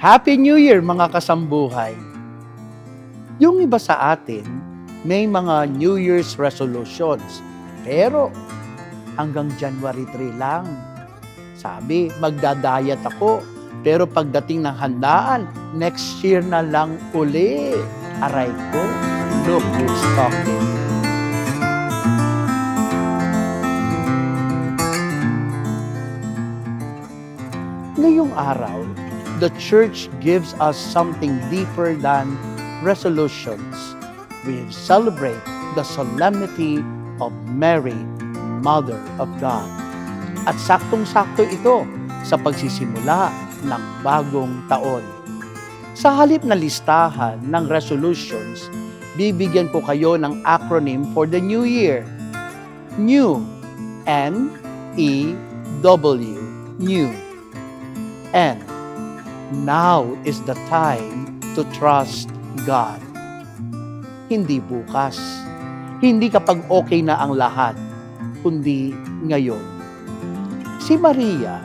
Happy New Year mga kasambuhay! Yung iba sa atin, may mga New Year's resolutions. Pero hanggang January 3 lang. Sabi, magda-diet ako. Pero pagdating ng handaan, next year na lang uli. Aray ko, look who's talking. Ngayong araw, the church gives us something deeper than resolutions. We celebrate the solemnity of Mary, Mother of God. At saktong-sakto ito sa pagsisimula ng bagong taon. Sa halip na listahan ng resolutions, bibigyan ko kayo ng acronym for the new year. New. N-E-W. New. N. Now is the time to trust God. Hindi bukas. Hindi kapag okay na ang lahat, kundi ngayon. Si Maria,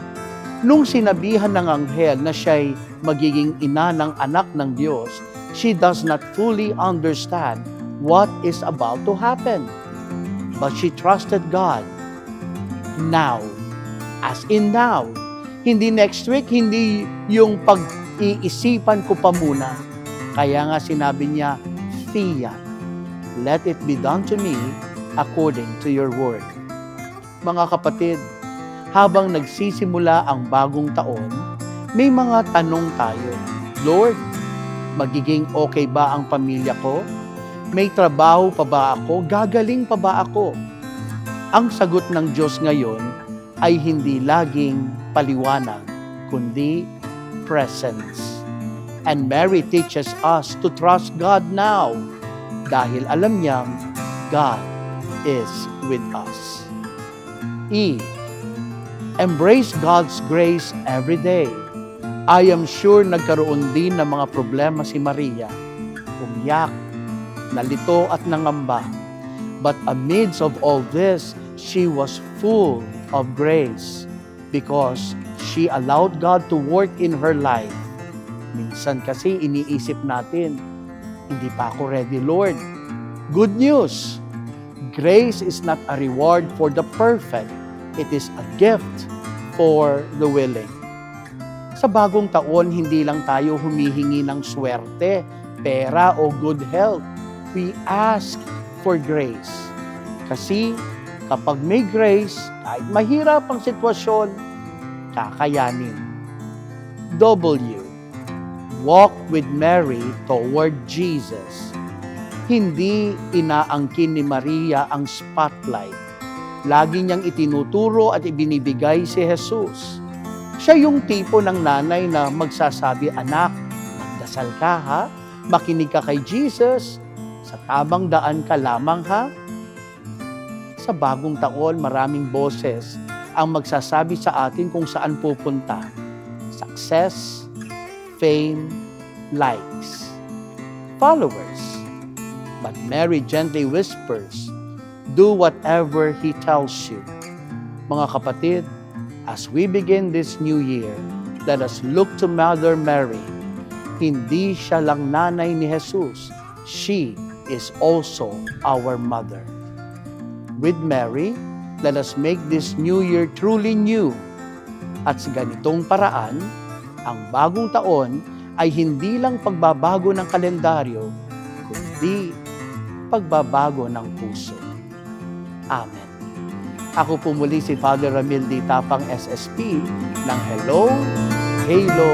nung sinabihan ng anghel na siya'y magiging ina ng anak ng Diyos, she does not fully understand what is about to happen. But she trusted God. Now. As in now. Hindi next week, hindi yung pag-iisipan ko pa muna. Kaya nga sinabi niya, Fiat, let it be done to me according to your word. Mga kapatid, habang nagsisimula ang bagong taon, may mga tanong tayo. Lord, magiging okay ba ang pamilya ko? May trabaho pa ba ako? Gagaling pa ba ako? Ang sagot ng Diyos ngayon ay hindi laging paliwanag, kundi presence. And Mary teaches us to trust God now dahil alam niyang God is with us. E. Embrace God's grace every day. I am sure nagkaroon din ng mga problema si Maria. Umiyak, nalito at nangamba. But amidst of all this, she was full of grace because she allowed God to work in her life. Minsan kasi iniisip natin, hindi pa ako ready, Lord. Good news! Grace is not a reward for the perfect. It is a gift for the willing. Sa bagong taon, hindi lang tayo humihingi ng swerte, pera o good health. We ask for grace. Kasi kapag may grace, kahit mahirap ang sitwasyon, kakayanin. W. Walk with Mary toward Jesus. Hindi inaangkin ni Maria ang spotlight. Lagi niyang itinuturo at ibinibigay si Jesus. Siya yung tipo ng nanay na magsasabi, anak, magdasal ka ha? Makinig ka kay Jesus. Sa tamang daan ka lamang ha? Sa bagong taon, maraming boses ang magsasabi sa atin kung saan pupunta. Success, fame, likes, followers. But Mary gently whispers, do whatever He tells you. Mga kapatid, as we begin this new year, let us look to Mother Mary. Hindi siya lang nanay ni Jesus. She is also our mother. With Mary, let us make this new year truly new. At sa ganitong paraan, ang bagong taon ay hindi lang pagbabago ng kalendaryo, kundi pagbabago ng puso. Amen. Ako po muli si Father Ramil D. Tapang SSP ng Hello, Halo,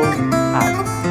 Amen.